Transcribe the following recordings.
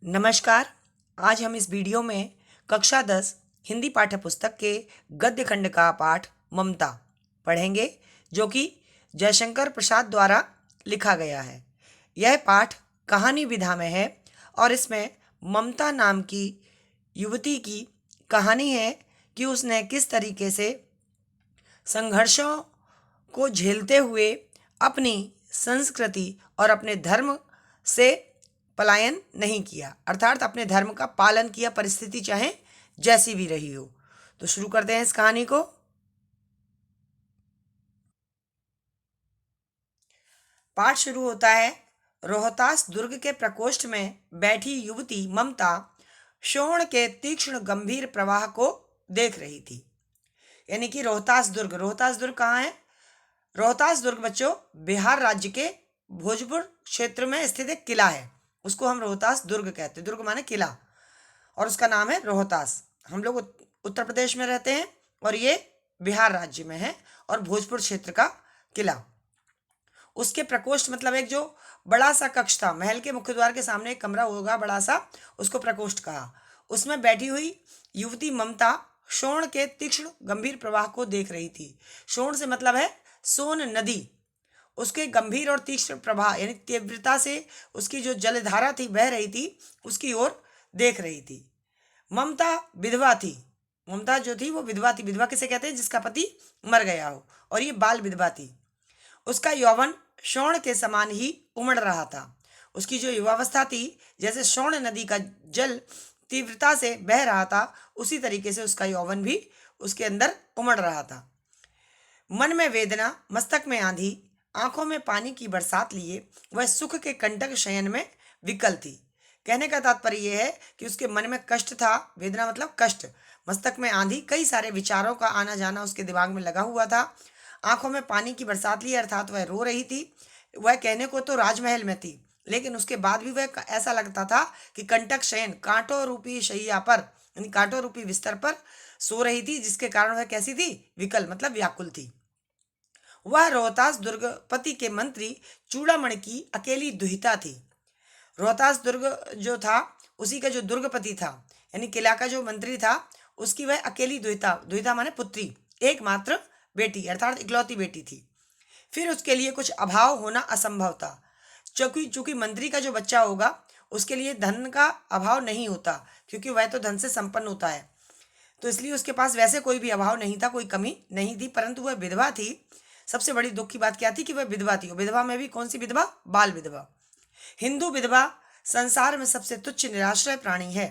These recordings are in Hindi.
नमस्कार। आज हम इस वीडियो में कक्षा 10 हिंदी पाठ्य पुस्तक के गद्य खंड का पाठ ममता पढ़ेंगे, जो कि जयशंकर प्रसाद द्वारा लिखा गया है। यह पाठ कहानी विधा में है और इसमें ममता नाम की युवती की कहानी है कि उसने किस तरीके से संघर्षों को झेलते हुए अपनी संस्कृति और अपने धर्म से पलायन नहीं किया, अर्थात अपने धर्म का पालन किया, परिस्थिति चाहे जैसी भी रही हो। तो शुरू करते हैं इस कहानी को। पाठ शुरू होता है। रोहतास दुर्ग के प्रकोष्ठ में बैठी युवती ममता शोण के तीक्ष्ण गंभीर प्रवाह को देख रही थी। यानी कि रोहतास दुर्ग कहाँ है? रोहतास दुर्ग बच्चों बिहार राज्य के भोजपुर क्षेत्र में स्थित एक किला है। उसको हम रोहतास दुर्ग कहते हैं। दुर्ग माने किला, और उसका नाम है रोहतास। हम लोग उत्तर प्रदेश में रहते हैं और ये बिहार राज्य में है, और भोजपुर क्षेत्र का किला। उसके प्रकोष्ठ मतलब एक जो बड़ा सा कक्ष था, महल के मुख्य द्वार के सामने एक कमरा होगा बड़ा सा, उसको प्रकोष्ठ कहा। उसमें बैठी हुई युवती ममता शोण के तीक्ष्ण गंभीर प्रवाह को देख रही थी। शोण से मतलब है सोन नदी। उसके गंभीर और तीक्ष्ण प्रवाह यानी तीव्रता से उसकी जो जलधारा थी बह रही थी, उसकी ओर देख रही थी। ममता विधवा थी। ममता जो थी वो विधवा थी। विधवा किसे कहते हैं? जिसका पति मर गया हो। और ये बाल विधवा थी। उसका यौवन शोण के समान ही उमड़ रहा था। उसकी जो युवावस्था थी, जैसे शोण नदी का जल तीव्रता से बह रहा था, उसी तरीके से उसका यौवन भी उसके अंदर उमड़ रहा था। मन में वेदना, मस्तक में आंधी, आंखों में पानी की बरसात लिए वह सुख के कंटक शयन में विकल थी। कहने का तात्पर्य यह है कि उसके मन में कष्ट था। वेदना मतलब कष्ट। मस्तक में आंधी, कई सारे विचारों का आना जाना उसके दिमाग में लगा हुआ था। आंखों में पानी की बरसात ली, अर्थात वह रो रही थी। वह कहने को तो राजमहल में थी, लेकिन उसके बाद भी वह ऐसा लगता था कि कंटक शयन, कांटों रूपी शैया पर यानी कांटों रूपी बिस्तर पर सो रही थी, जिसके कारण वह कैसी थी? विकल मतलब व्याकुल थी। वह रोहतास दुर्गपति के मंत्री चूड़ामणि की अकेली दुहिता थी। रोहतास दुर्ग जो था, उसी का जो दुर्गपति था यानी किला का जो मंत्री था, उसकी वह अकेली दुहिता, दुहिता माने पुत्री, एकमात्र बेटी अर्थात इकलौती बेटी थी। फिर उसके लिए कुछ अभाव होना असंभव था। चूंकि मंत्री का जो बच्चा होगा उसके लिए धन का अभाव नहीं होता, क्योंकि वह तो धन से संपन्न होता है। तो इसलिए उसके पास वैसे कोई भी अभाव नहीं था, कोई कमी नहीं थी। परंतु वह विधवा थी। सबसे बड़ी दुख की बात क्या थी कि वह विधवा थी। विधवा में भी कौन सी विधवा? बाल विधवा। हिंदू विधवा संसार में सबसे तुच्छ निराश्रय प्राणी है।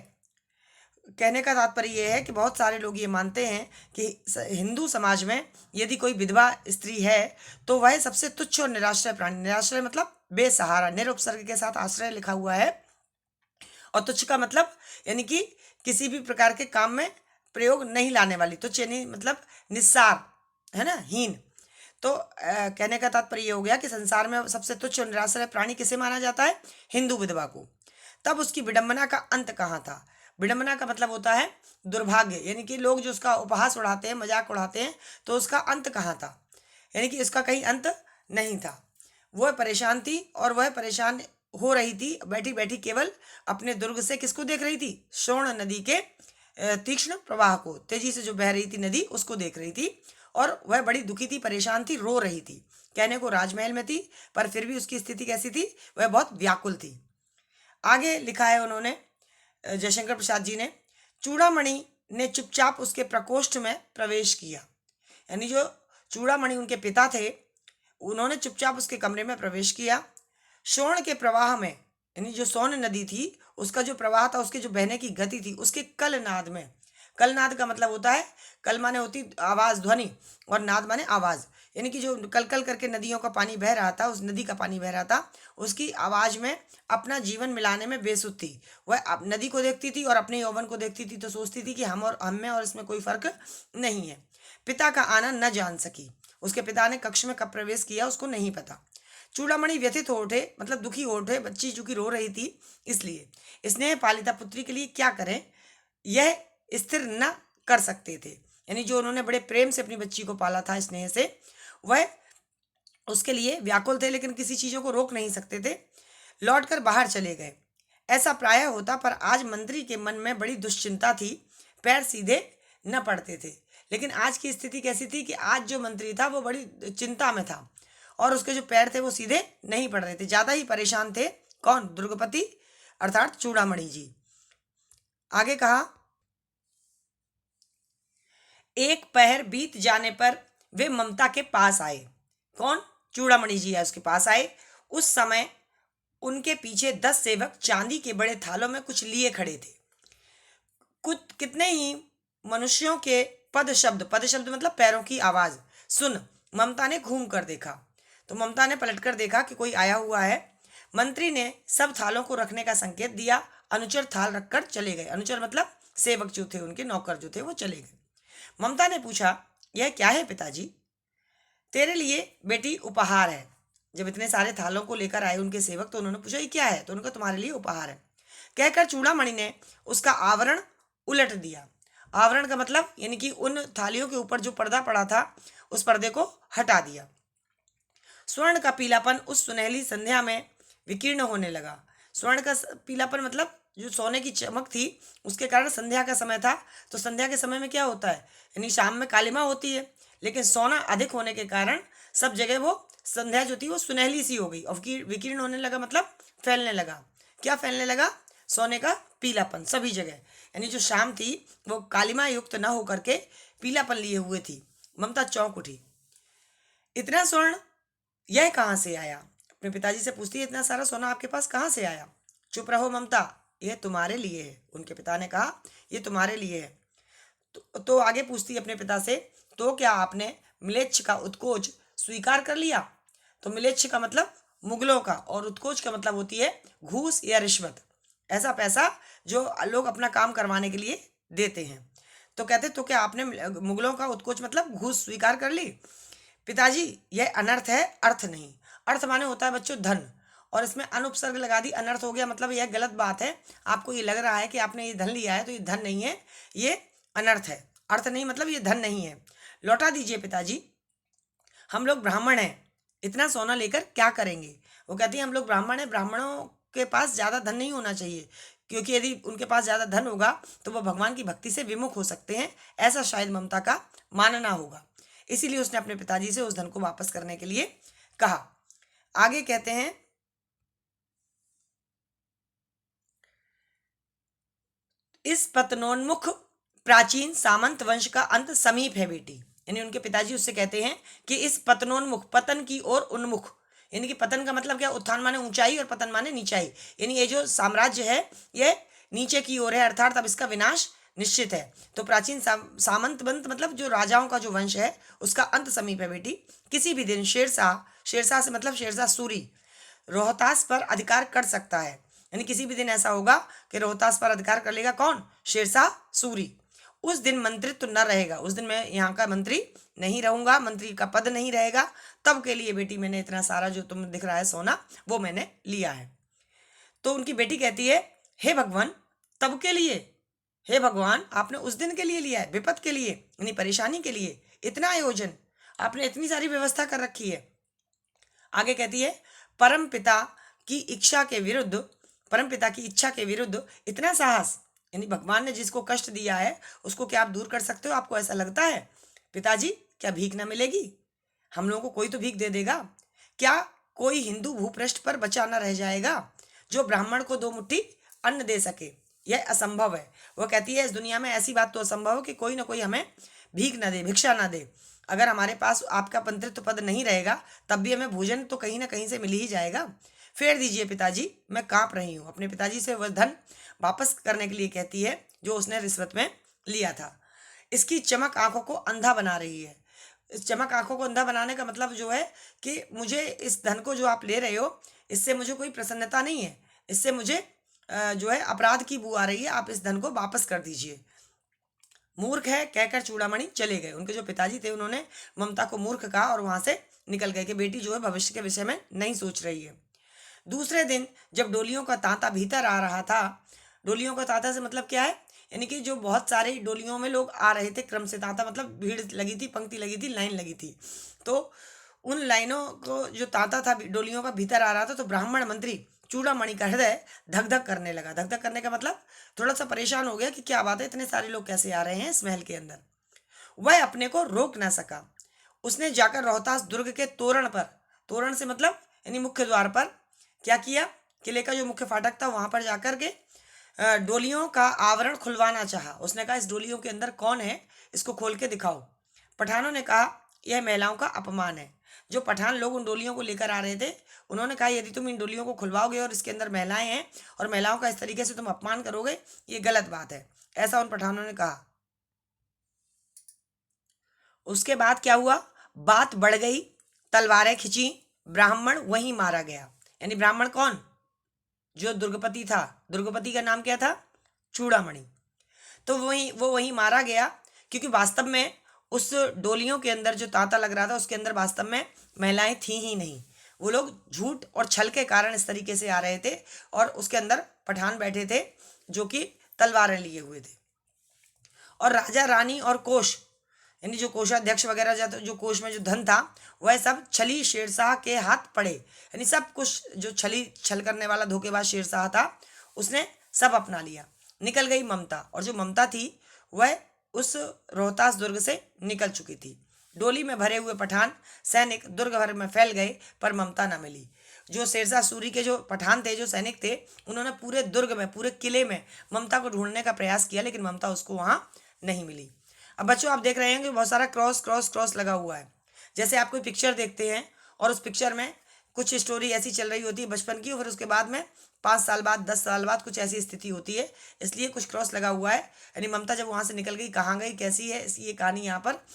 कहने का तात्पर्य यह है कि बहुत सारे लोग ये मानते हैं कि हिंदू समाज में यदि कोई विधवा स्त्री है तो वह सबसे तुच्छ और निराश्रय प्राणी। निराश्रय मतलब बेसहारा, निरुपसर्ग के साथ आश्रय लिखा हुआ है। और तुच्छ का मतलब यानी कि किसी भी प्रकार के काम में प्रयोग नहीं लाने वाली। तुच्छ यानी मतलब निस्सार, है ना, हीन। तो कहने का तात्पर्य ये हो गया कि संसार में सबसे तुच्छ और निराश्रय प्राणी किसे माना जाता है? हिंदू विधवा को। तब उसकी विडंबना का अंत कहाँ था? विडंबना का मतलब होता है दुर्भाग्य, यानी कि लोग जो उसका उपहास उड़ाते हैं, मजाक उड़ाते हैं, तो उसका अंत कहाँ था? यानी कि इसका कहीं अंत नहीं था। वह परेशान थी, और वह परेशान हो रही थी बैठी बैठी, केवल अपने दुर्ग से किसको देख रही थी? शोण नदी के तीक्ष्ण प्रवाह को, तेजी से जो बह रही थी नदी, उसको देख रही थी। और वह बड़ी दुखी थी, परेशान थी, रो रही थी। कहने को राजमहल में थी, पर फिर भी उसकी स्थिति कैसी थी? वह बहुत व्याकुल थी। आगे लिखा है उन्होंने, जयशंकर प्रसाद जी ने, चूड़ामणि ने चुपचाप उसके प्रकोष्ठ में प्रवेश किया। यानी जो चूड़ामणि उनके पिता थे, उन्होंने चुपचाप उसके कमरे में प्रवेश किया। शोण के प्रवाह में, यानी जो सोन नदी थी उसका जो प्रवाह था, उसके जो बहने की गति थी, उसके कलनाद में। कलनाद का मतलब होता है, कल माने होती आवाज, ध्वनि, और नाद माने आवाज। यानी कि जो कल कल करके नदियों का पानी बह रहा था, उस नदी का पानी बह रहा था, उसकी आवाज में अपना जीवन मिलाने में बेसुध थी। वह नदी को देखती थी और अपने यौवन को देखती थी, तो सोचती थी कि हम में और इसमें कोई फर्क नहीं है। पिता का आना न जान सकी। उसके पिता ने कक्ष में कब प्रवेश किया उसको नहीं पता। चूड़ामणि व्यथित हो उठे, मतलब दुखी हो उठे। बच्ची चूंकि रो रही थी, इसलिए स्नेह पालिता पुत्री के लिए क्या करें, यह स्थिर न कर सकते थे। यानी जो उन्होंने बड़े प्रेम से अपनी बच्ची को पाला था, स्नेह से, वह उसके लिए व्याकुल थे, लेकिन किसी चीजों को रोक नहीं सकते थे। लौटकर बाहर चले गए। ऐसा प्रायः होता, पर आज मंत्री के मन में बड़ी दुश्चिंता थी, पैर सीधे न पड़ते थे। लेकिन आज की स्थिति कैसी थी कि आज जो मंत्री था वो बड़ी चिंता में था और उसके जो पैर थे वो सीधे नहीं पड़ रहे थे, ज्यादा ही परेशान थे। कौन? दुर्गपति अर्थात चूड़ामणि जी। आगे कहा, एक पहर बीत जाने पर वे ममता के पास आए। कौन? चूड़ामणि जी है, उसके पास आए। उस समय उनके पीछे 10 सेवक चांदी के बड़े थालों में कुछ लिए खड़े थे। कुछ कितने ही मनुष्यों के पद शब्द मतलब पैरों की आवाज सुन ममता ने घूम कर देखा। तो ममता ने पलटकर देखा कि कोई आया हुआ है। मंत्री ने सब थालों को रखने का संकेत दिया। अनुचर थाल रखकर चले गए। अनुचर मतलब सेवक जो थे, उनके नौकर जो थे, वो चले गए। ममता ने पूछा, यह क्या है पिताजी? तेरे लिए बेटी उपहार है। जब इतने सारे थालों को लेकर आए उनके सेवक, तो उन्होंने पूछा ये क्या है? तो उनका तुम्हारे लिए उपहार है कहकर चूड़ामणि ने उसका आवरण उलट दिया। आवरण का मतलब यानी कि उन थालियों के ऊपर जो पर्दा पड़ा था उस पर्दे को हटा दिया। स्वर्ण का पीलापन उस सुनहली संध्या में विकीर्ण होने लगा। स्वर्ण का पीलापन मतलब जो सोने की चमक थी, उसके कारण संध्या का समय था। तो संध्या के समय में क्या होता है, यानी शाम में कालिमा होती है, लेकिन सोना अधिक होने के कारण सब जगह वो संध्या जो थी वो सुनहली सी हो गई और विकीर्ण होने लगा, मतलब फैलने लगा। क्या फैलने लगा? सोने का पीलापन सभी जगह, यानी जो शाम थी वो कालिमा युक्त न होकर के पीलापन लिए हुए थी। ममता चौंक उठी। इतना स्वर्ण यह कहाँ से आया? अपने पिताजी से पूछती है, इतना सारा सोना आपके पास कहाँ से आया? चुप रहो ममता, यह तुम्हारे लिए है। उनके पिता ने कहा, यह तुम्हारे लिए है। तो आगे पूछती है अपने पिता से, तो क्या आपने मिलेच्छ का उत्कोच स्वीकार कर लिया? तो मिलेच्छ का मतलब मुगलों का और उत्कोच का मतलब होती है घूस या रिश्वत, ऐसा पैसा जो लोग अपना काम करवाने के लिए देते हैं। तो कहते, तो क्या आपने मुगलों का उत्कोच मतलब घूस स्वीकार कर ली? पिताजी, यह अनर्थ है, अर्थ नहीं। अर्थ माने होता है बच्चों धन, और इसमें अनुपसर्ग लगा दी, अनर्थ हो गया, मतलब यह गलत बात है। आपको ये लग रहा है कि आपने ये धन लिया है, तो ये धन नहीं है, ये अनर्थ है। अर्थ नहीं मतलब ये धन नहीं है, लौटा दीजिए पिताजी। हम लोग ब्राह्मण हैं, इतना सोना लेकर क्या करेंगे? वो कहती है, हम लोग ब्राह्मण हैं, ब्राह्मणों के पास ज्यादा धन नहीं होना चाहिए, क्योंकि यदि उनके पास ज्यादा धन होगा तो वो भगवान की भक्ति से विमुख हो सकते हैं, ऐसा शायद ममता का मानना होगा। इसीलिए उसने अपने पिताजी से उस धन को वापस करने के लिए कहा। आगे कहते हैं, इस पतनोन्मुख प्राचीन सामंत वंश का अंत समीप है बेटी। यानी उनके पिताजी उससे कहते हैं कि इस पतनोन्मुख, पतन की ओर उन्मुख, यानी कि पतन का मतलब क्या? उत्थान माने ऊंचाई और पतन माने नीचाई, यानी ये जो साम्राज्य है ये नीचे की ओर है, अर्थात अब इसका विनाश निश्चित है। तो प्राचीन सामंत वंश मतलब जो राजाओं का जो वंश है उसका अंत समीप है बेटी। किसी भी दिन शेरशाह, शेरशाह से मतलब शेरशाह सूरी, रोहतास पर अधिकार कर सकता है। यानी किसी भी दिन ऐसा होगा कि रोहतास पर अधिकार कर लेगा कौन? शेरशाह सूरी। उस दिन मंत्रित्व न रहेगा, उस दिन मैं यहाँ का मंत्री नहीं रहूंगा, मंत्री का पद नहीं रहेगा। तब के लिए बेटी मैंने इतना सारा जो तुम दिख रहा है सोना वो मैंने लिया है। तो उनकी बेटी कहती है, हे भगवान, तब के लिए? हे भगवान, आपने उस दिन के लिए लिया है, विपद के लिए, यानी परेशानी के लिए इतना आयोजन, आपने इतनी सारी व्यवस्था कर रखी है। आगे कहती है, परम पिता की इच्छा के विरुद्ध, परम पिता की इच्छा के विरुद्ध इतना साहस, यानी भगवान ने जिसको कष्ट दिया है उसको क्या आप दूर कर सकते हो? आपको ऐसा लगता है? पिताजी, क्या भीख ना मिलेगी? हम लोगों को कोई तो भीख दे देगा। क्या कोई हिंदू भूपृष्ठ पर बचा न रह जाएगा जो ब्राह्मण को 2 मुट्ठी अन्न दे सके? यह असंभव है। वो कहती है, इस दुनिया में ऐसी बात तो असंभव है कि कोई ना कोई हमें भीख न दे, भिक्षा ना दे। अगर हमारे पास आपका मंत्रित्व पद नहीं रहेगा तब भी हमें भोजन तो कहीं ना कहीं से मिल ही जाएगा। फेर दीजिए पिताजी, मैं कांप रही हूँ। अपने पिताजी से वह धन वापस करने के लिए कहती है जो उसने रिश्वत में लिया था। इसकी चमक आंखों को अंधा बना रही है। इस चमक आंखों को अंधा बनाने का मतलब जो है कि मुझे इस धन को जो आप ले रहे हो इससे मुझे कोई प्रसन्नता नहीं है, इससे मुझे जो है अपराध की बू आ रही है, आप इस धन को वापस कर दीजिए। मूर्ख है कहकर चूड़ामणि चले गए। उनके जो पिताजी थे उन्होंने ममता को मूर्ख कहा और वहां से निकल गए कि बेटी जो है भविष्य के विषय में नहीं सोच रही है। दूसरे दिन जब डोलियों का तांता भीतर आ रहा था, डोलियों का तांता से मतलब क्या है, यानी कि जो बहुत सारी डोलियों में लोग आ रहे थे क्रम से, तांता मतलब भीड़ लगी थी, पंक्ति लगी थी, लाइन लगी थी। तो उन लाइनों को जो तांता था डोलियों का भीतर आ रहा था, तो ब्राह्मण मंत्री चूड़ामणि का हृदय धक धक करने लगा। धक धक करने का मतलब थोड़ा सा परेशान हो गया कि क्या बात है, इतने सारे लोग कैसे आ रहे हैं इस महल के अंदर। वह अपने को रोक ना सका। उसने जाकर रोहतास दुर्ग के तोरण पर, तोरण से मतलब यानी मुख्य द्वार पर, क्या किया, किले का जो मुख्य फाटक था वहां पर जाकर के डोलियों का आवरण खुलवाना चाहा। उसने कहा इस डोलियों के अंदर कौन है, इसको खोल के दिखाओ। पठानों ने कहा यह महिलाओं का अपमान है। जो पठान लोग उन डोलियों को लेकर आ रहे थे, उन्होंने कहा यदि तुम इन डोलियों को खुलवाओगे और इसके अंदर महिलाएं हैं और महिलाओं का इस तरीके से तुम अपमान करोगे, ये गलत बात है, ऐसा उन पठानों ने कहा। उसके बाद क्या हुआ, बात बढ़ गई, तलवारें खिंची, ब्राह्मण वहीं मारा गया। यानी ब्राह्मण कौन, जो दुर्गपति था, दुर्गपति का नाम क्या था, चूड़ामणि। तो वो वहीं मारा गया, क्योंकि वास्तव में उस डोलियों के अंदर जो तांता लग रहा था उसके अंदर वास्तव में महिलाएं थी ही नहीं। वो लोग झूठ और छल के कारण इस तरीके से आ रहे थे और उसके अंदर पठान बैठे थे जो कि तलवारें लिए हुए थे। और राजा रानी और कोष, यानी जो कोषाध्यक्ष वगैरह जो कोष में जो धन था, वह सब छली शेरशाह के हाथ पड़े। यानी सब कुछ जो छल करने वाला धोखेबाज शेरशाह था उसने सब अपना लिया। निकल गई ममता, और जो ममता थी वह उस रोहतास दुर्ग से निकल चुकी थी। डोली में भरे हुए पठान सैनिक दुर्ग भर में फैल गए, पर ममता न मिली। जो शेरशाह सूरी के जो पठान थे, जो सैनिक थे, उन्होंने पूरे दुर्ग में, पूरे किले में ममता को ढूंढने का प्रयास किया, लेकिन ममता उसको वहां नहीं मिली। अब बच्चों आप देख रहे हैं कि बहुत सारा क्रॉस क्रॉस क्रॉस लगा हुआ है। जैसे आप कोई पिक्चर देखते हैं और उस पिक्चर में कुछ स्टोरी ऐसी चल रही होती है बचपन की, और फिर उसके बाद में 5 साल बाद 10 साल बाद कुछ ऐसी स्थिति होती है, इसलिए कुछ क्रॉस लगा हुआ है। यानी ममता जब वहां से निकल गई, कहाँ गई, कैसी है, ये कहानी यहाँ पर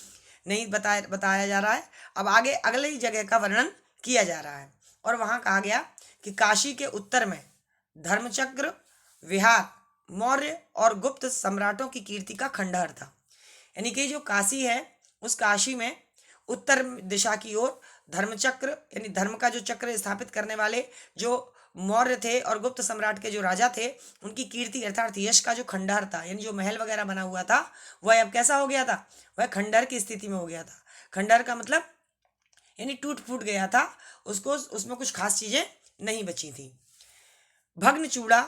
नहीं बताया जा रहा है। अब आगे अगली जगह का वर्णन किया जा रहा है, और वहां कहा गया कि काशी के उत्तर में धर्मचक्र विहार मौर्य और गुप्त सम्राटों की कीर्ति का खंडहर था। यानी कि जो काशी है, उस काशी में उत्तर दिशा की ओर धर्मचक्र, यानी धर्म का जो चक्र स्थापित करने वाले जो मौर्य थे और गुप्त सम्राट के जो राजा थे, उनकी कीर्ति अर्थात यश का जो खंडहर था, यानी जो महल वगैरह बना हुआ था, वह अब कैसा हो गया था, वह खंडहर की स्थिति में हो गया था। खंडहर का मतलब यानी टूट फूट गया था, उसको उसमें कुछ खास चीजें नहीं बची थी। भग्न चूड़ा,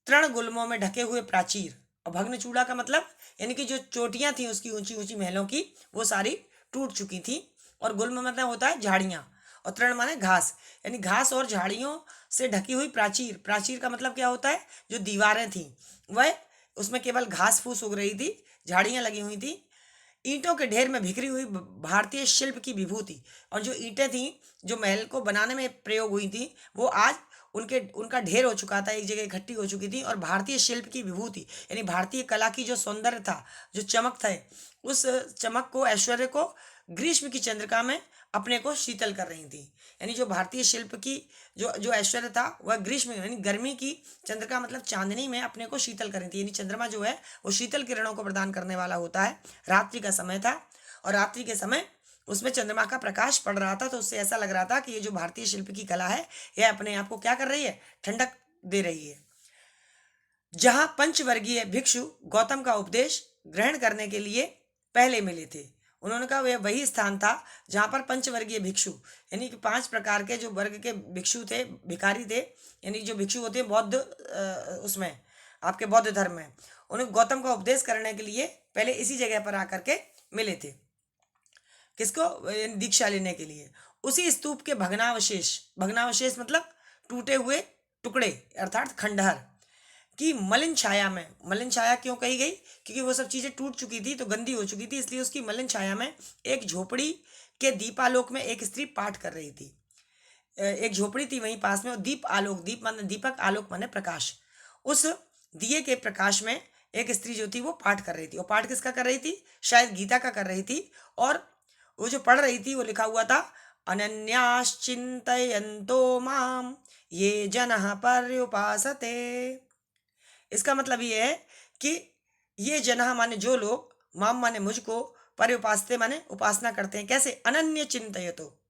तृण गुल्मों में ढके हुए प्राचीर। और भग्न चूड़ा का मतलब यानी कि जो चोटियां थी उसकी ऊंची ऊंची महलों की, वो सारी टूट चुकी थी। और गुल्म मतलब होता है झाड़ियां, और तृण माने घास, यानी घास और झाड़ियों से ढकी हुई प्राचीर। प्राचीर का मतलब क्या होता है, जो दीवारें थी वह, उसमें केवल घास फूस उग रही थी, झाड़ियां लगी हुई थी। ईंटों के ढेर में बिखरी हुई भारतीय शिल्प की विभूति। और जो ईंटें थी जो महल को बनाने में प्रयोग हुई थी, वो आज उनका ढेर हो चुका था, एक जगह इकट्ठी हो चुकी थी। और भारतीय शिल्प की विभूति यानी भारतीय कला की जो सौंदर्य था, जो चमक था, उस चमक को, ऐश्वर्य को ग्रीष्म की चंद्रिका में अपने को शीतल कर रही थी। यानी जो भारतीय शिल्प की जो ऐश्वर्य था, वह ग्रीष्म यानी गर्मी की चंद्रिका मतलब चांदनी में अपने को शीतल कर रही थी। यानी चंद्रमा जो है वो शीतल किरणों को प्रदान करने वाला होता है। रात्रि का समय था, और रात्रि के समय उसमें चंद्रमा का प्रकाश पड़ रहा था, तो उससे ऐसा लग रहा था कि ये जो भारतीय शिल्प की कला है, यह अपने आप को क्या कर रही है, ठंडक दे रही है। जहां पंचवर्गीय भिक्षु गौतम का उपदेश ग्रहण करने के लिए पहले मिले थे, उन्होंने कहा वह वही स्थान था जहां पर पंचवर्गीय भिक्षु, यानी कि 5 प्रकार के जो वर्ग के भिक्षु थे, भिखारी थे, यानी जो भिक्षु होते हैं बौद्ध उसमें आपके बौद्ध धर्म में, उन्हें गौतम का उपदेश करने के लिए पहले इसी जगह पर आकर के मिले थे। किसको, दीक्षा लेने के लिए। उसी स्तूप के भग्नावशेष, भग्नावशेष मतलब टूटे हुए टुकड़े अर्थात खंडहर की मलिन छाया में, मलिन छाया क्यों कही गई, क्योंकि वो सब चीजें टूट चुकी थी, तो गंदी हो चुकी थी, इसलिए उसकी मलिन छाया में एक झोपड़ी के दीपालोक में एक स्त्री पाठ कर रही थी। एक झोपड़ी थी वहीं पास में, और दीप आलोक, दीप माने दीपक, आलोक माने प्रकाश, उस दिए के प्रकाश में एक स्त्री जो थी वो पाठ कर रही थी। और पाठ किसका कर रही थी, शायद गीता का कर रही थी। और वो जो पढ़ रही थी वो लिखा हुआ था, अनन्याश्चिन्तयन्तो माम ये जनः पर्युपासते। इसका मतलब ये है कि ये जनः माने जो लोग, माम माने मुझको, पर्युपासते माने उपासना करते हैं। कैसे, अनन्य चिंतयतो,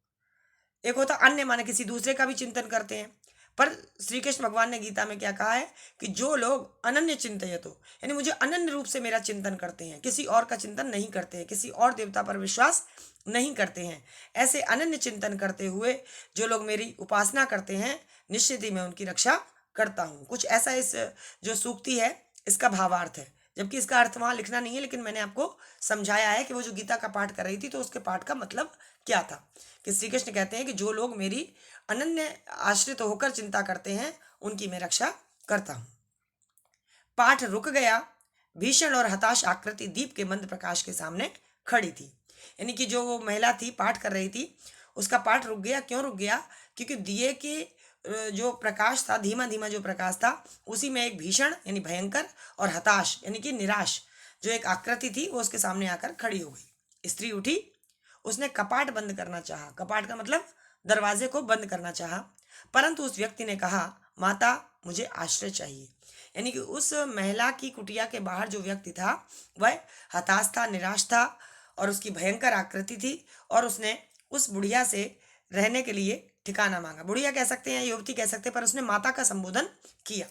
एक होता अन्य माने किसी दूसरे का भी चिंतन करते हैं, पर श्री कृष्ण भगवान ने गीता में क्या कहा है कि जो लोग अनन्य चिंतयतो, यानी मुझे अनन्य रूप से मेरा चिंतन करते हैं, किसी और का चिंतन नहीं करते हैं, किसी और देवता पर विश्वास नहीं करते हैं, ऐसे अनन्य चिंतन करते हुए जो लोग मेरी उपासना करते हैं, निश्चित ही मैं उनकी रक्षा करता हूँ। कुछ ऐसा इस जो सूक्ति है इसका भावार्थ है, जबकि इसका अर्थ वहां लिखना नहीं है, लेकिन मैंने आपको समझाया है कि वो जो गीता का पाठ कर रही थी तो उसके पाठ का मतलब क्या था। कि श्री कृष्ण कहते हैं कि जो लोग मेरी अनन्य आश्रित होकर चिंता करते हैं उनकी मैं रक्षा करता हूं। पाठ रुक गया। भीषण और हताश आकृति दीप के मंद प्रकाश के सामने खड़ी थी। यानी कि जो वो महिला थी पाठ कर रही थी, उसका पाठ रुक गया। क्यों रुक गया? क्योंकि दिए के जो प्रकाश था, धीमा धीमा जो प्रकाश था, उसी में एक भीषण यानी भयंकर और हताश यानी कि निराश जो एक आकृति थी वो उसके सामने आकर खड़ी हो गई। स्त्री उठी, उसने कपाट बंद करना चाहा। कपाट का मतलब दरवाजे को बंद करना चाहा, परंतु उस व्यक्ति ने कहा, माता मुझे आश्रय चाहिए। यानी कि उस महिला की कुटिया के बाहर जो व्यक्ति था वह हताश था, निराश था और उसकी भयंकर आकृति थी, और उसने उस बुढ़िया से रहने के लिए ठिकाना मांगा। बुढ़िया कह सकते हैं, युवती कह सकते हैं, पर उसने माता का संबोधन किया।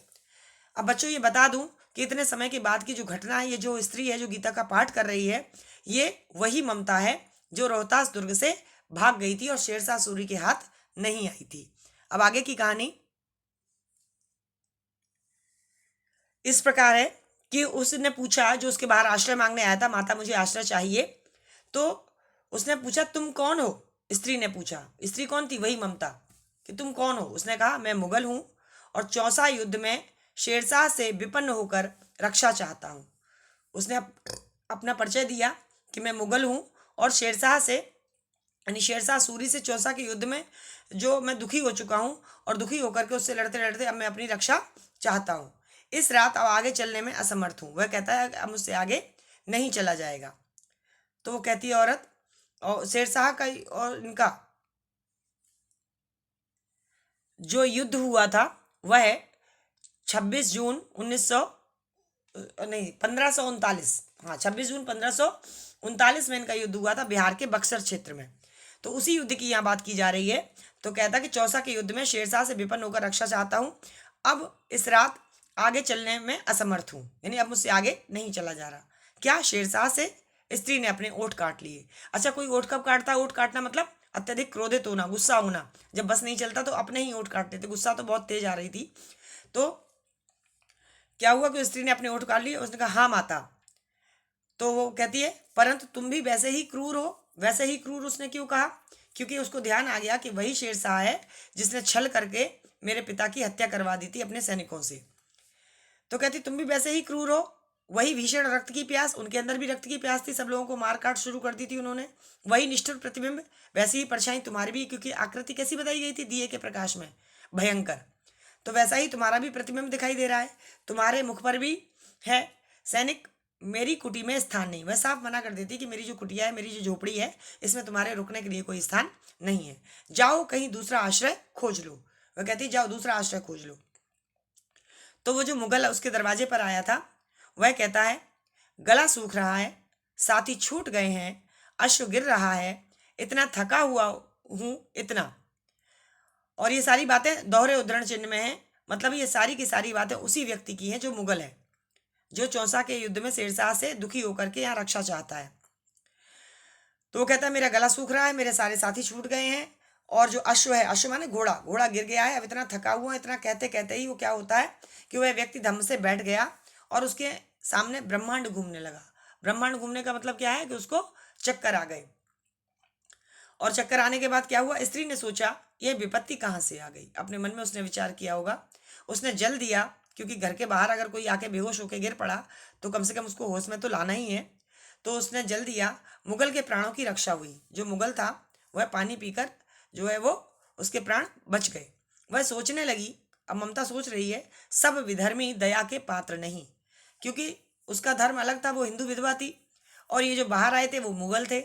अब बच्चों ये बता दूं कि इतने समय के बाद की जो घटना है, ये जो स्त्री है जो गीता का पाठ कर रही है, ये वही ममता है जो रोहतास दुर्ग से भाग गई थी और शेरशाह सूरी के हाथ नहीं आई थी। अब आगे की कहानी इस प्रकार है कि उसने पूछा, जो उसके बाहर आश्रय मांगने आया था, माता मुझे आश्रय चाहिए, तो उसने पूछा तुम कौन हो? स्त्री ने पूछा। स्त्री कौन थी? वही ममता, कि तुम कौन हो? उसने कहा मैं मुगल हूं और चौसा युद्ध में शेरशाह से विपन्न होकर रक्षा चाहता हूं। उसने अपना परिचय दिया कि मैं मुगल हूं और शेरशाह से यानी शेरशाह सूरी से चौसा के युद्ध में जो मैं दुखी हो चुका हूं और दुखी होकर के उससे लड़ते लड़ते अब मैं अपनी रक्षा चाहता हूं। इस रात अब आगे चलने में असमर्थ हूं। वह कहता है अब मुझसे आगे नहीं चला जाएगा। तो वो कहती है औरत, और शेरशाह का और इनका जो युद्ध हुआ था वह 26 जून 1900 नहीं 1539, हाँ 26 जून 1539 में इनका युद्ध हुआ था बिहार के बक्सर क्षेत्र में। तो उसी युद्ध की यहाँ बात की जा रही है। तो कहता कि चौसा के युद्ध में शेरशाह से विपन्न होकर रक्षा चाहता हूँ, अब इस रात आगे चलने में असमर्थ हूँ, यानी अब मुझसे आगे नहीं चला जा रहा। क्या? शेरशाह से स्त्री ने अपने ओठ काट लिए। अच्छा, कोई ओठ कब काटता है? ओठ काटना मतलब अत्यधिक क्रोधित होना, गुस्सा होना। जब बस नहीं चलता तो अपने ही ओठ काटते थे। गुस्सा तो बहुत तेज आ रही थी। तो क्या हुआ कि स्त्री ने अपने ओठ काट लिए। उसने कहा हाँ माता। तो वो कहती है परंतु तुम भी वैसे ही क्रूर हो। वैसे ही क्रूर उसने क्यों कहा? क्योंकि उसको ध्यान आ गया कि वही शेरशाह है जिसने छल करके मेरे पिता की हत्या करवा दी थी अपने सैनिकों से। तो कहती तुम भी वैसे ही क्रूर हो। वही भीषण रक्त की प्यास, उनके अंदर भी रक्त की प्यास थी, सब लोगों को मार काट शुरू कर दी थी उन्होंने। वही निष्ठुर प्रतिबिंब, वैसी ही परछाई तुम्हारी भी, क्योंकि आकृति कैसी बताई गई थी दिए के प्रकाश में, भयंकर। तो वैसा ही तुम्हारा भी प्रतिबिंब दिखाई दे रहा है। तुम्हारे मुख पर भी है सैनिक, मेरी कुटी में स्थान नहीं। वह साफ मना कर देती कि मेरी जो कुटिया है, मेरी जो झोपड़ी है, इसमें तुम्हारे रुकने के लिए कोई स्थान नहीं है। जाओ कहीं दूसरा आश्रय खोज लो। वह कहती जाओ दूसरा आश्रय खोज लो। तो वो जो मुगल उसके दरवाजे पर आया था वह कहता है गला सूख रहा है, साथी छूट गए हैं, अश्रु गिर रहा है, इतना थका हुआ हूं इतना। और ये सारी बातें दोहरे उद्धरण चिन्ह में है, मतलब ये सारी की सारी बातें उसी व्यक्ति की हैं जो मुगल है, जो चौसा के युद्ध में शेरशाह से दुखी होकर के यहाँ रक्षा चाहता है। तो वो कहता है मेरा गला सूख रहा है, मेरे सारे साथी छूट गए हैं, और जो अश्व है, अश्व माने घोड़ा, घोड़ा गिर गया है, अब इतना थका हुआ है। इतना कहते कहते ही वो क्या होता है कि वह व्यक्ति धम्म से बैठ गया और उसके सामने ब्रह्मांड घूमने लगा। ब्रह्मांड घूमने का मतलब क्या है कि उसको चक्कर आ गए। और चक्कर आने के बाद क्या हुआ? स्त्री ने सोचा यह विपत्ति कहाँ से आ गई। अपने मन में उसने विचार किया होगा। उसने जल दिया, क्योंकि घर के बाहर अगर कोई आके बेहोश होकर गिर पड़ा तो कम से कम उसको होश में तो लाना ही है। तो उसने जल दिया। मुगल के प्राणों की रक्षा हुई। जो मुगल था वह पानी पीकर जो है वो उसके प्राण बच गए। वह सोचने लगी, अब ममता सोच रही है, सब विधर्मी दया के पात्र नहीं, क्योंकि उसका धर्म अलग था, वो हिंदू विधवा थी, और ये जो बाहर आए थे वो मुगल थे।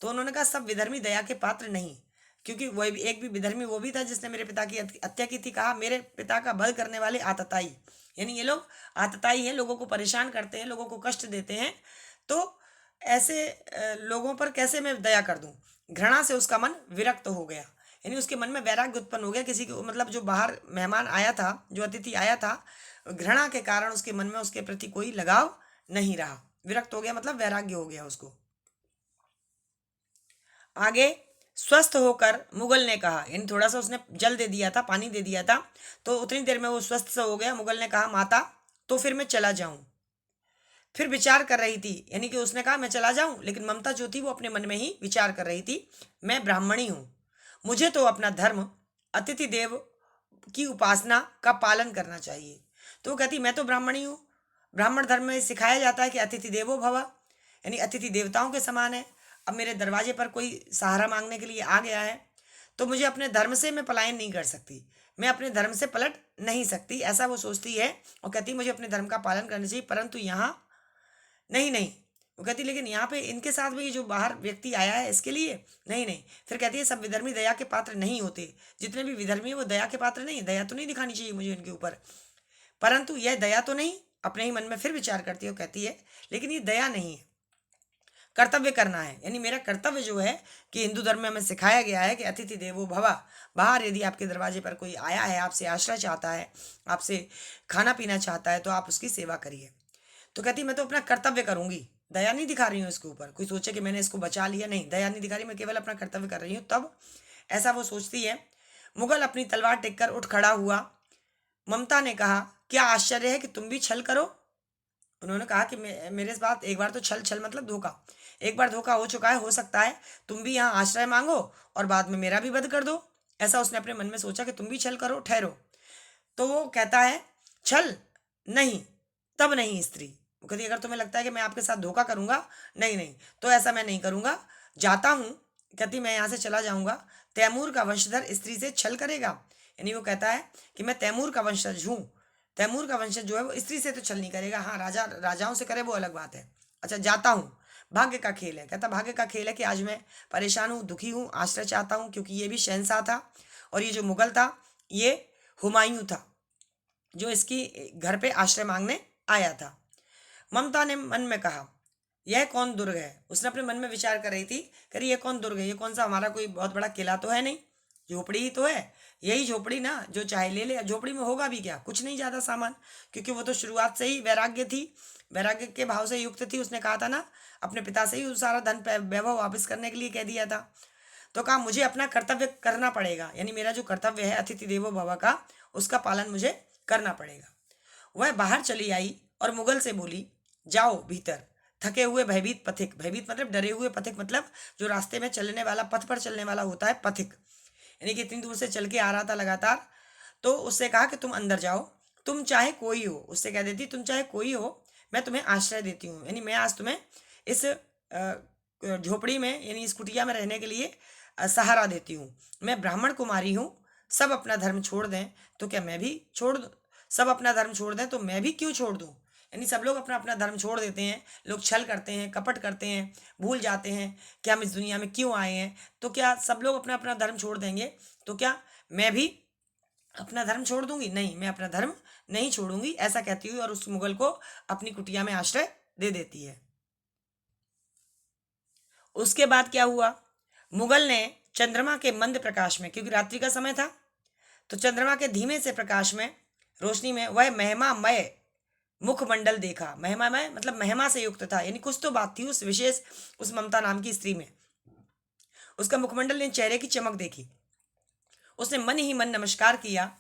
तो उन्होंने कहा सब विधर्मी दया के पात्र नहीं, क्योंकि वह एक भी विधर्मी वो भी था जिसने मेरे पिता की हत्या की थी। कहा मेरे पिता का बध करने वाले आतताई, यानी ये लोग आतताई हैं, लोगों को परेशान करते हैं, लोगों को कष्ट देते हैं। तो ऐसे लोगों पर कैसे मैं दया कर दूं? घृणा से उसका मन विरक्त हो गया। यानी उसके मन में वैराग्य उत्पन्न हो गया। किसी को मतलब जो बाहर मेहमान आया था, जो अतिथि आया था, घृणा के कारण उसके मन में उसके प्रति कोई लगाव नहीं रहा, विरक्त हो गया, मतलब वैराग्य हो गया उसको। आगे, स्वस्थ होकर मुगल ने कहा, यानी थोड़ा सा उसने जल दे दिया था, पानी दे दिया था, तो उतनी देर में वो स्वस्थ सा हो गया। मुगल ने कहा, माता तो फिर मैं चला जाऊं। फिर विचार कर रही थी, यानी कि उसने कहा मैं चला जाऊं, लेकिन ममता जो थी वो अपने मन में ही विचार कर रही थी, मैं ब्राह्मणी हूं, मुझे तो अपना धर्म अतिथि देव की उपासना का पालन करना चाहिए। तो वो कहती मैं तो ब्राह्मणी हूँ, ब्राह्मण धर्म में सिखाया जाता है कि अतिथि देवो भव, यानी अतिथि देवताओं के समान है। अब मेरे दरवाजे पर कोई सहारा मांगने के लिए आ गया है, तो मुझे अपने धर्म से मैं पलायन नहीं कर सकती, मैं अपने धर्म से पलट नहीं सकती, ऐसा वो सोचती है। और कहती मुझे अपने धर्म का पालन करना चाहिए, परंतु यहाँ नहीं नहीं। वो कहती लेकिन यहाँ पे इनके साथ भी जो बाहर व्यक्ति आया है इसके लिए नहीं नहीं। फिर कहती है सब विधर्मी दया के पात्र नहीं होते, जितने भी विधर्मी वो दया के पात्र नहीं, दया तो नहीं दिखानी चाहिए मुझे इनके ऊपर, परंतु यह दया तो नहीं। अपने ही मन में फिर विचार करती है, कहती है लेकिन ये दया नहीं है, कर्तव्य करना है, यानी मेरा कर्तव्य जो है कि हिंदू धर्म में हमें सिखाया गया है कि अतिथि देवो भव, बाहर यदि आपके दरवाजे पर कोई आया है, आपसे आश्रय चाहता है, आपसे खाना पीना चाहता है, तो आप उसकी सेवा करिए। तो कहती मैं तो अपना कर्तव्य करूंगी, दया नहीं दिखा रही हूँ इसके ऊपर, कोई सोचे कि मैंने इसको बचा लिया, नहीं, दया नहीं दिखा रही, मैं केवल अपना कर्तव्य कर रही हूँ, तब ऐसा वो सोचती है। मुगल अपनी तलवार टेक कर उठ खड़ा हुआ। ममता ने कहा, क्या आश्चर्य है कि तुम भी छल करो। उन्होंने कहा कि मेरे बात एक बार तो छल, छल मतलब धोखा, एक बार धोखा हो चुका है, हो सकता है तुम भी यहाँ आश्रय मांगो और बाद में मेरा भी वध कर दो। ऐसा उसने अपने मन में सोचा कि तुम भी छल करो, ठहरो। तो वो कहता है छल नहीं, तब नहीं स्त्री। वो कहती अगर तुम्हें लगता है कि मैं आपके साथ धोखा करूंगा, नहीं नहीं, तो ऐसा मैं नहीं करूंगा, जाता हूँ। कहती मैं यहाँ से चला जाऊंगा, तैमूर का वंशधर स्त्री से छल करेगा, यानी वो कहता है कि मैं तैमूर का वंशज हूँ, तैमूर का वंशज जो है वो स्त्री से तो छल नहीं करेगा, हाँ राजा राजाओं से करे वो अलग बात है। अच्छा जाता हूँ, भाग्य का खेल है। कहता भाग्य का खेल है कि आज मैं परेशान हूँ, दुखी हूँ, आश्रय चाहता हूँ, क्योंकि ये भी शहंशाह था और ये जो मुगल था ये हुमायूं था जो इसकी घर पे आश्रय मांगने आया था। ममता ने मन में कहा यह कौन दुर्ग है। उसने अपने मन में विचार कर रही थी, करी ये कौन दुर्ग है, ये कौन सा हमारा कोई बहुत बड़ा किला तो है नहीं, झोपड़ी ही तो है, यही झोपड़ी ना, जो चाहे ले ले। झोपड़ी में होगा भी क्या, कुछ नहीं ज्यादा सामान, क्योंकि वो तो शुरुआत से ही वैराग्य थी, वैराग्य के भाव से युक्त थी। उसने कहा था ना अपने पिता से ही सारा धन वैभव वापस करने के लिए कह दिया था। तो कहा मुझे अपना कर्तव्य करना पड़ेगा, यानी मेरा जो कर्तव्य है अतिथि देवो भव का, उसका पालन मुझे करना पड़ेगा। वह बाहर चली आई और मुगल से बोली, जाओ भीतर। थके हुए भयभीत पथिक, भयभीत मतलब डरे हुए, पथिक मतलब जो रास्ते में चलने वाला, पथ पर चलने वाला होता है पथिक, यानी कि इतनी दूर से चल के आ रहा था लगातार। तो उससे कहा कि तुम अंदर जाओ, तुम चाहे कोई हो, उससे कह देती तुम चाहे कोई हो, मैं तुम्हें आश्रय देती हूँ, यानी मैं आज तुम्हें इस झोपड़ी में, यानी इस कुटिया में रहने के लिए सहारा देती हूँ। मैं ब्राह्मण कुमारी हूँ, सब अपना धर्म छोड़ दें तो क्या मैं भी छोड़ दूँ, सब अपना धर्म छोड़ दें तो मैं भी क्यों छोड़ दूँ। यानी सब लोग अपना अपना धर्म छोड़ देते हैं, लोग छल करते हैं, कपट करते हैं, भूल जाते हैं कि हम इस दुनिया में क्यों आए हैं, तो क्या सब लोग अपना अपना धर्म छोड़ देंगे, तो क्या मैं भी अपना धर्म छोड़ दूंगी, नहीं, मैं अपना धर्म नहीं छोड़ूंगी, ऐसा कहती हुई और उस मुगल को अपनी कुटिया में आश्रय दे देती है। उसके बाद क्या हुआ, मुगल ने चंद्रमा के मंद प्रकाश में, क्योंकि रात्रि का समय था, तो चंद्रमा के धीमे से प्रकाश में, रोशनी में, वह महिमामय मुखमंडल देखा। महिमामय मतलब महिमा से युक्त था, यानी कुछ तो बात थी उस विशेष, उस ममता नाम की स्त्री में। उसका मुखमंडल ने चेहरे की चमक देखी, उसने मन ही मन नमस्कार किया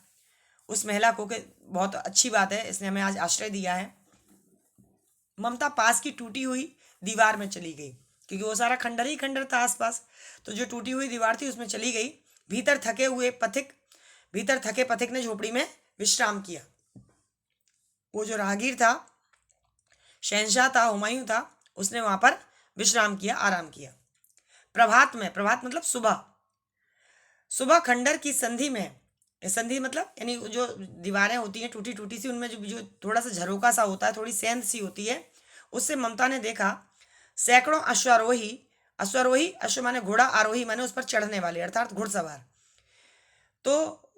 उस महिला को कि बहुत अच्छी बात है, इसने हमें आज आश्रय दिया है। ममता पास की टूटी हुई दीवार में चली गई, क्योंकि वो सारा खंडर ही खंडर था आसपास, तो जो टूटी हुई दीवार थी उसमें चली गई। भीतर थके पथिक ने झोपड़ी में विश्राम किया। वो जो राहगीर था, शहंशाह था, हुमायूं था, उसने वहां पर विश्राम किया, आराम किया। प्रभात में, प्रभात मतलब सुबह, सुबह खंडर की संधि में, संधि मतलब यानी जो दीवारें होती हैं टूटी टूटी सी, उनमें जो जो थोड़ा सा झरोका सा होता है, थोड़ी सेंध सी होती है, उससे ममता ने देखा सैकड़ों अश्वारोही, अश्वारोही अश्व माने घोड़ा, आरोही माने उस पर चढ़ने वाले अर्थात घुड़सवार, तो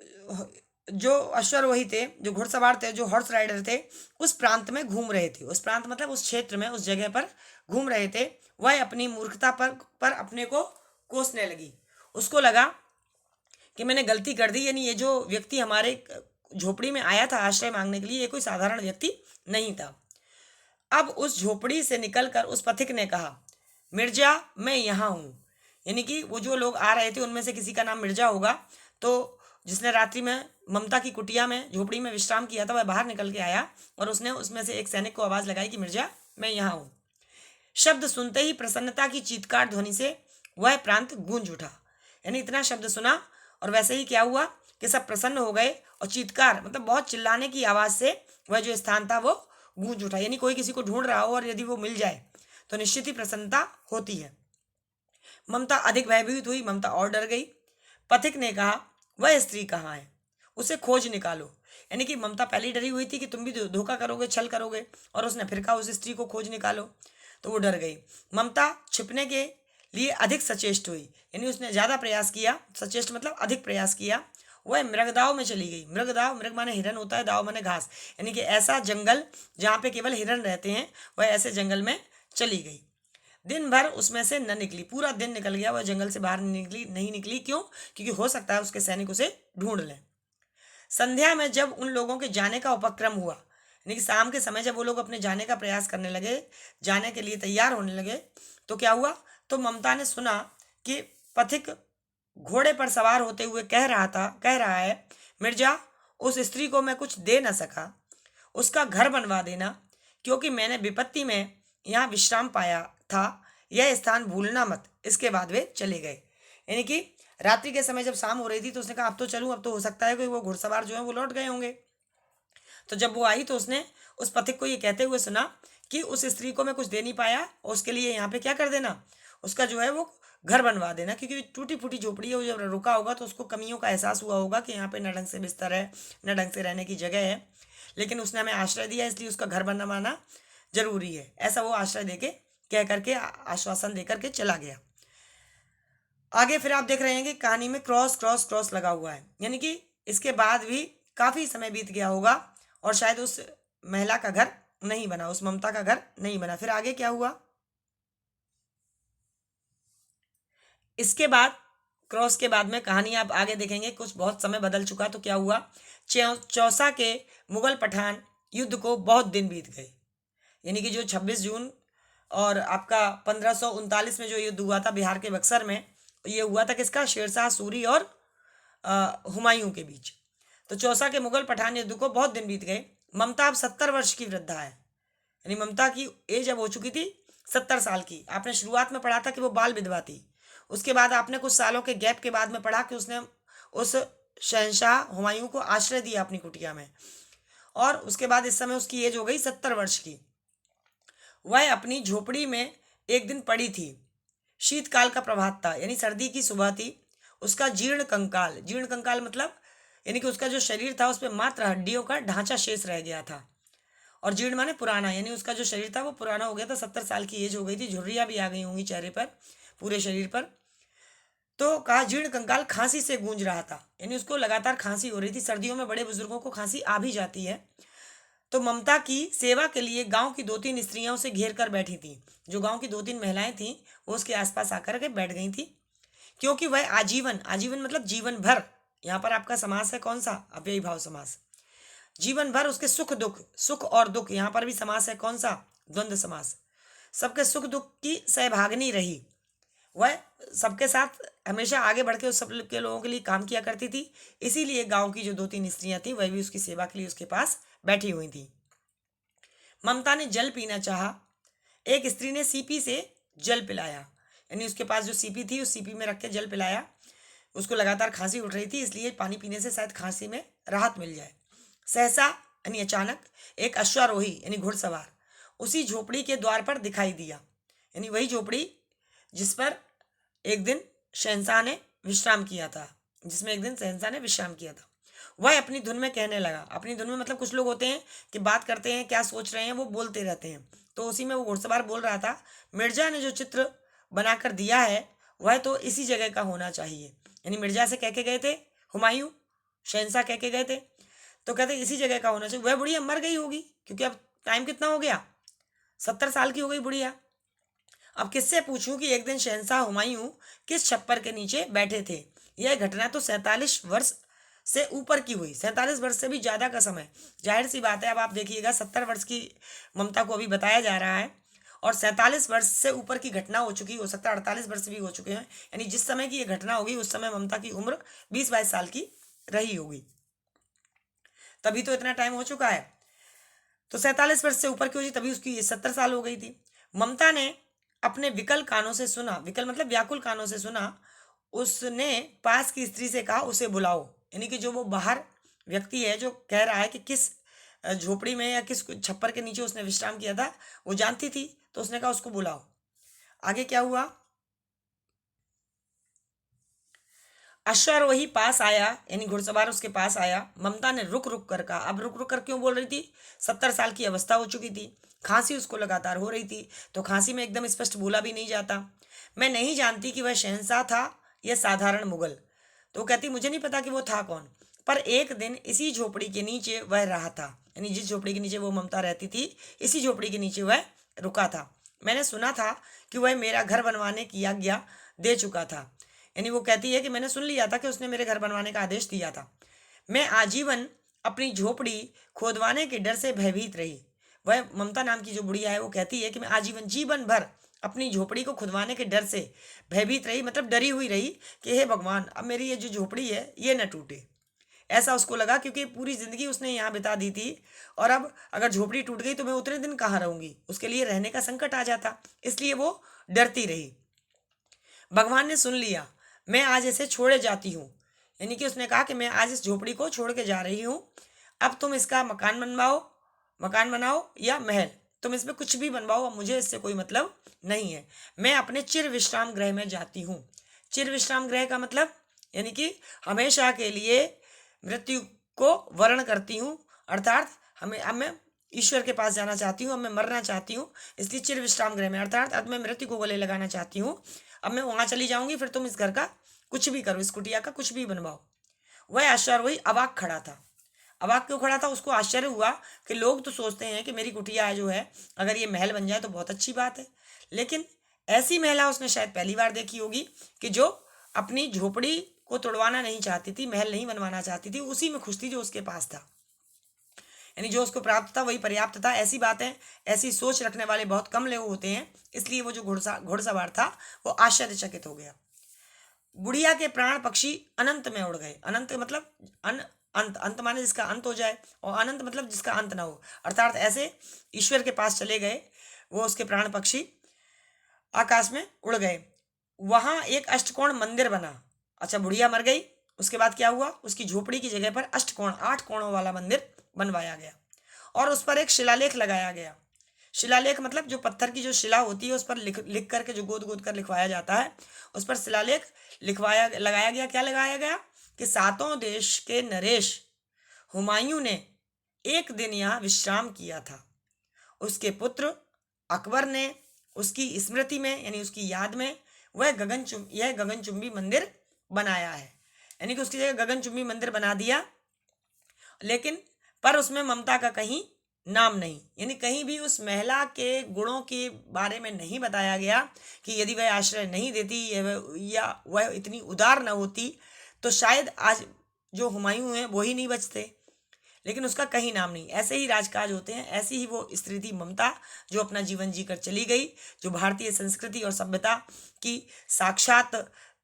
जो अश्वारोही थे, जो घुड़सवार थे, जो हॉर्स राइडर थे, उस प्रांत में घूम रहे थे, उस प्रांत मतलब उस क्षेत्र में, उस जगह पर घूम रहे थे। वह अपनी मूर्खता पर अपने को कोसने लगी। उसको लगा कि मैंने गलती कर दी, यानी ये जो व्यक्ति हमारे झोपड़ी में आया था आश्रय मांगने के लिए, ये कोई साधारण व्यक्ति नहीं था। अब उस झोपड़ी से निकलकर उस पथिक ने कहा, मिर्जा मैं यहाँ हूँ। यानी कि वो जो लोग आ रहे थे उनमें से किसी का नाम मिर्जा होगा, तो जिसने रात्रि में ममता की कुटिया में झोपड़ी में विश्राम किया था, वह बाहर निकल के आया और उसने उसमें से एक सैनिक को आवाज लगाई कि मिर्जा मैं यहाँ हूँ। शब्द सुनते ही प्रसन्नता की चीत्कार ध्वनि से वह प्रांत गूंज उठा। यानी इतना शब्द सुना और वैसे ही क्या हुआ कि सब प्रसन्न हो गए और चीत्कार मतलब बहुत चिल्लाने की आवाज से वह जो स्थान था वो गूंज उठा। यानी कोई किसी को ढूंढ रहा हो और यदि वो मिल जाए तो निश्चित ही प्रसन्नता होती है। ममता अधिक भयभीत हुई, ममता और डर गई। पथिक ने कहा, वह स्त्री कहाँ है, उसे खोज निकालो। यानी कि ममता पहले ही डरी हुई थी कि तुम भी धोखा करोगे, छल करोगे, और उसने फिर कहा उस स्त्री को खोज निकालो, तो वो डर गई। ममता छिपने के लिए अधिक सचेष्ट हुई, यानी उसने ज्यादा प्रयास किया, सचेष्ट मतलब अधिक प्रयास किया। वह मृगदाव में चली गई। मृगदाव, मृग माने हिरन होता है, दाव माने घास, यानी कि ऐसा जंगल जहाँ पे केवल हिरन रहते हैं, वह ऐसे जंगल में चली गई। दिन भर उसमें से न निकली, पूरा दिन निकल गया, वह जंगल से बाहर नहीं निकली। क्यों? क्योंकि हो सकता है उसके सैनिक उसे ढूंढ लें। संध्या में जब उन लोगों के जाने का उपक्रम हुआ, यानी कि शाम के समय जब वो लोग अपने जाने का प्रयास करने लगे, जाने के लिए तैयार होने लगे, तो क्या हुआ? तो ममता ने सुना कि पथिक घोड़े पर सवार होते हुए कह रहा है, मिर्जा उस स्त्री को मैं कुछ दे न सका, उसका घर बनवा देना, क्योंकि मैंने विपत्ति में यहाँ विश्राम पाया था, यह स्थान भूलना मत। इसके बाद वे चले गए। यानी कि रात्रि के समय जब शाम हो रही थी तो उसने कहा अब तो चलूं, अब तो हो सकता है कि वो घुड़सवार जो है वो लौट गए होंगे। तो जब वो आई तो उसने उस पथिक को ये कहते हुए सुना कि उस स्त्री को मैं कुछ दे नहीं पाया और उसके लिए यहाँ पे क्या कर देना, उसका जो है वो घर बनवा देना, क्योंकि टूटी फूटी झोपड़ी है, वो जब रुका होगा तो उसको कमियों का एहसास हुआ होगा कि यहाँ पे न ढंग से बिस्तर है, न ढंग से रहने की जगह है, लेकिन उसने हमें आश्रय दिया इसलिए उसका घर बनवाना जरूरी है। ऐसा वो आश्रय देके कह करके आश्वासन देकर के चला गया। आगे फिर आप देख रहे हैं कि कहानी में क्रॉस क्रॉस क्रॉस लगा हुआ है, यानी कि इसके बाद भी काफी समय बीत गया होगा और शायद उस महिला का घर नहीं बना, उस ममता का घर नहीं बना। फिर आगे क्या हुआ? इसके बाद क्रॉस के बाद में कहानी आप आगे देखेंगे, कुछ बहुत समय बदल चुका। तो क्या हुआ? चौसा के मुगल पठान युद्ध को बहुत दिन बीत गए, यानी कि जो 26 जून और आपका 1539 में जो युद्ध हुआ था बिहार के बक्सर में, ये हुआ था किसका? शेरशाह सूरी और हुमायूं के बीच। तो चौसा के मुगल पठान युद्ध को बहुत दिन बीत गए। ममता अब 70 वर्ष की वृद्धा है, यानी ममता की एज अब हो चुकी थी 70 साल की। आपने शुरुआत में पढ़ा था कि वो बाल विधवा थी, उसके बाद आपने कुछ सालों के गैप के बाद में पढ़ा कि उसने उस शहनशाह हुमायूं को आश्रय दिया अपनी कुटिया में, और उसके बाद इस समय उसकी एज हो गई 70 वर्ष की। वह अपनी झोपड़ी में एक दिन पड़ी थी। शीतकाल का प्रभात था, यानी सर्दी की सुबह थी। उसका जीर्ण कंकाल मतलब यानी कि उसका जो शरीर था उस पर मात्र हड्डियों का ढांचा शेष रह गया था, और जीर्ण माने पुराना, यानी उसका जो शरीर था वो पुराना हो गया था। 70 साल की एज हो गई थी, झुर्रियां भी आ गई होंगी चेहरे पर, पूरे शरीर पर। तो कहा जीर्ण कंकाल खांसी से गूंज रहा था, यानी उसको लगातार खांसी हो रही थी। सर्दियों में बड़े बुजुर्गों को खांसी आ भी जाती है। तो ममता की सेवा के लिए गांव की 2-3 स्त्रियां उसे घेर कर बैठी थी। जो गांव की 2-3 महिलाएं थीं वो उसके आसपास आकर के बैठ गई थी, क्योंकि वह आजीवन, आजीवन मतलब जीवन भर, यहाँ पर आपका समास है कौन सा? अव्ययी भाव समास। जीवन भर उसके सुख दुख, सुख और दुख, यहाँ पर भी समास है कौन सा? द्वंद्व समास। सबके सुख दुख की सहभागिनी रही। वह सबके साथ हमेशा आगे बढ़ के उस सब के लोगों के लिए काम किया करती थी। इसीलिए गांव की जो 2-3 स्त्रियां थी वह भी उसकी सेवा के लिए उसके पास बैठी हुई थी। ममता ने जल पीना चाहा, एक स्त्री ने सीपी से जल पिलाया, यानी उसके पास जो सीपी थी उस सीपी में रख के जल पिलाया। उसको लगातार खांसी उठ रही थी, इसलिए पानी पीने से शायद खांसी में राहत मिल जाए। सहसा यानी अचानक एक अश्वारोही यानी घुड़सवार उसी झोपड़ी के द्वार पर दिखाई दिया, यानी वही झोपड़ी जिस पर एक दिन शहनशाह ने विश्राम किया था, जिसमें एक दिन शहनशाह ने विश्राम किया था। वह अपनी धुन में कहने लगा। अपनी धुन में मतलब कुछ लोग होते हैं कि बात करते हैं, क्या सोच रहे हैं वो बोलते रहते हैं, तो उसी में वो घुड़सवार बोल रहा था, मिर्जा ने जो चित्र बनाकर दिया है वह तो इसी जगह का होना चाहिए। यानी मिर्जा से कह के गए थे हुमायूं, शहनशाह कह के गए थे, तो कहते इसी जगह का होना चाहिए। वह बुढ़िया मर गई होगी, क्योंकि अब टाइम कितना हो गया? 70 साल की हो गई बुढ़िया। अब किससे पूछूं कि एक दिन शहनशाह हुमायूं किस छप्पर के नीचे बैठे थे, यह घटना तो 47 वर्ष से ऊपर की हुई, 47 वर्ष से भी ज्यादा का समय। जाहिर सी बात है, अब आप देखिएगा 70 वर्ष की ममता को अभी बताया जा रहा है और 47 वर्ष से ऊपर की घटना हो चुकी, हो सकता है 48 वर्ष भी हो चुके हैं, यानी जिस समय की ये घटना होगी उस समय ममता की उम्र 20-22 साल की रही होगी, तभी तो इतना टाइम हो चुका है। तो 47 वर्ष से ऊपर की हुई तभी उसकी 70 साल हो गई थी। ममता ने अपने विकल कानों से सुना, विकल मतलब व्याकुल कानों से सुना, उसने पास की स्त्री से कहा उसे बुलाओ, यानी कि जो वो बाहर व्यक्ति है जो कह रहा है कि किस झोपड़ी में या किस छप्पर के नीचे उसने विश्राम किया था वो जानती थी, तो उसने कहा उसको बुलाओ। आगे क्या हुआ, अश्वारोही पास आया, यानी घुड़सवार उसके पास आया। ममता ने रुक रुक कर कहा, अब रुक रुक कर क्यों बोल रही थी, 70 साल की अवस्था हो चुकी थी, खांसी उसको लगातार हो रही थी, तो खांसी में एकदम स्पष्ट बोला भी नहीं जाता। मैं नहीं जानती कि वह शहंशाह था या साधारण मुगल, तो कहती मुझे नहीं पता कि वो था कौन, पर एक दिन इसी झोपड़ी के नीचे वह रहा था, यानी जिस झोपड़ी के नीचे वो ममता रहती थी इसी झोपड़ी के नीचे वह रुका था। मैंने सुना था कि वह मेरा घर बनवाने की आज्ञा दे चुका था, यानी वो कहती है कि मैंने सुन लिया था कि उसने मेरे घर बनवाने का आदेश दिया था। मैं आजीवन अपनी झोपड़ी खोदवाने के डर से भयभीत रही। वह ममता नाम की जो बुढ़िया है वो कहती है कि मैं आजीवन जीवन भर अपनी झोपड़ी को खुदवाने के डर से भयभीत रही, मतलब डरी हुई रही कि हे भगवान अब मेरी ये जो झोपड़ी है ये न टूटे। ऐसा उसको लगा क्योंकि पूरी जिंदगी उसने यहाँ बिता दी थी और अब अगर झोपड़ी टूट गई तो मैं उतने दिन कहाँ रहूंगी, उसके लिए रहने का संकट आ जाता, इसलिए वो डरती रही। भगवान ने सुन लिया, मैं आज इसे छोड़े जाती हूँ, यानी कि उसने कहा कि मैं आज इस झोपड़ी को छोड़ के जा रही हूँ, अब तुम इसका मकान बनवाओ, मकान बनाओ या महल, तुम इसमें कुछ भी बनवाओ, अब मुझे इससे कोई मतलब नहीं है। मैं अपने चिर विश्राम गृह में जाती हूँ। चिर विश्राम गृह का मतलब यानी कि हमेशा के लिए मृत्यु को वर्ण करती हूँ, अर्थात हमें अब मैं ईश्वर के पास जाना चाहती हूँ, अब मैं मरना चाहती हूँ, इसलिए चिर विश्राम गृह में, अर्थात अब मैं मृत्यु को गले लगाना चाहती हूँ, अब मैं वहां चली जाऊंगी, फिर तुम इस घर का कुछ भी करो, इस कुटिया का कुछ भी बनवाओ। वह अश्वारोही अवाक खड़ा था। अवाक क्यों खड़ा था, उसको आश्चर्य हुआ कि लोग तो सोचते हैं कि मेरी कुटिया जो है अगर ये महल बन जाए तो बहुत अच्छी बात है, लेकिन ऐसी महिला उसने शायद पहली बार देखी होगी कि जो अपनी झोपड़ी को तोड़वाना नहीं चाहती थी, महल नहीं बनवाना चाहती थी, उसी में खुश थी जो उसके पास था, यानी जो उसको प्राप्त था वही पर्याप्त था। ऐसी बातें, ऐसी सोच रखने वाले बहुत कम लोग होते हैं, इसलिए वो जो घुड़सवार था वो आश्चर्यचकित हो गया। बुढ़िया के प्राण पक्षी अनंत में उड़ गए। अनंत मतलब अंत, अंत माने जिसका अंत हो जाए, और अनंत मतलब जिसका अंत ना हो, अर्थात ऐसे ईश्वर के पास चले गए वो उसके प्राण पक्षी, आकाश में उड़ गए। वहां एक अष्टकोण मंदिर बना। अच्छा, बुढ़िया मर गई, उसके बाद क्या हुआ, उसकी झोपड़ी की जगह पर अष्टकोण 8 कोणों वाला मंदिर बनवाया गया और उस पर एक शिलालेख लगाया गया। शिलालेख मतलब जो पत्थर की जो शिला होती है उस पर लिख लिख करके जो गोद गोद कर लिखवाया जाता है, उस पर शिलालेख लिखवाया लगाया गया। क्या लगाया गया कि सातों देश के नरेश हुमायूं ने एक दिन यहाँ विश्राम किया था। उसके पुत्र अकबर ने उसकी स्मृति में, यानी उसकी याद में, यह गगनचुंबी मंदिर बनाया है, यानी कि उसकी जगह गगनचुंबी मंदिर बना दिया, लेकिन पर उसमें ममता का कहीं नाम नहीं, यानी कहीं भी उस महिला के गुणों के बारे में नहीं बताया गया कि यदि वह आश्रय नहीं देती या वह इतनी उदार न होती तो शायद आज जो हुमायूं हैं वो ही नहीं बचते, लेकिन उसका कहीं नाम नहीं। ऐसे ही राजकाज होते हैं, ऐसी ही वो स्त्री थी ममता जो अपना जीवन जीकर चली गई, जो भारतीय संस्कृति और सभ्यता की साक्षात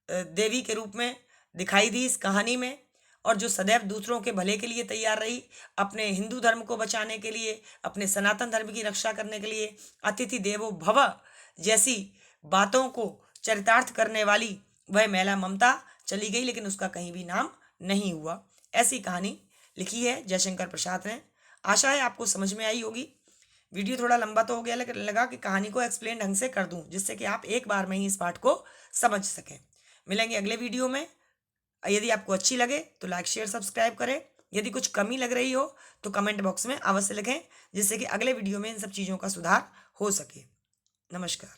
देवी के रूप में दिखाई दी इस कहानी में, और जो सदैव दूसरों के भले के लिए तैयार रही, अपने हिंदू धर्म को बचाने के लिए, अपने सनातन धर्म की रक्षा करने के लिए, अतिथि देवो भव जैसी बातों को चरितार्थ करने वाली वह महिला ममता चली गई, लेकिन उसका कहीं भी नाम नहीं हुआ। ऐसी कहानी लिखी है जयशंकर प्रसाद ने। आशा है आपको समझ में आई होगी। वीडियो थोड़ा लंबा तो हो गया, लेकिन लगा कि कहानी को एक्सप्लेन ढंग से कर दूं जिससे कि आप एक बार में ही इस पाठ को समझ सकें। मिलेंगे अगले वीडियो में। यदि आपको अच्छी लगे तो लाइक शेयर सब्सक्राइब करें। यदि कुछ कमी लग रही हो तो कमेंट बॉक्स में अवश्य लिखें, जिससे कि अगले वीडियो में इन सब चीज़ों का सुधार हो सके। नमस्कार।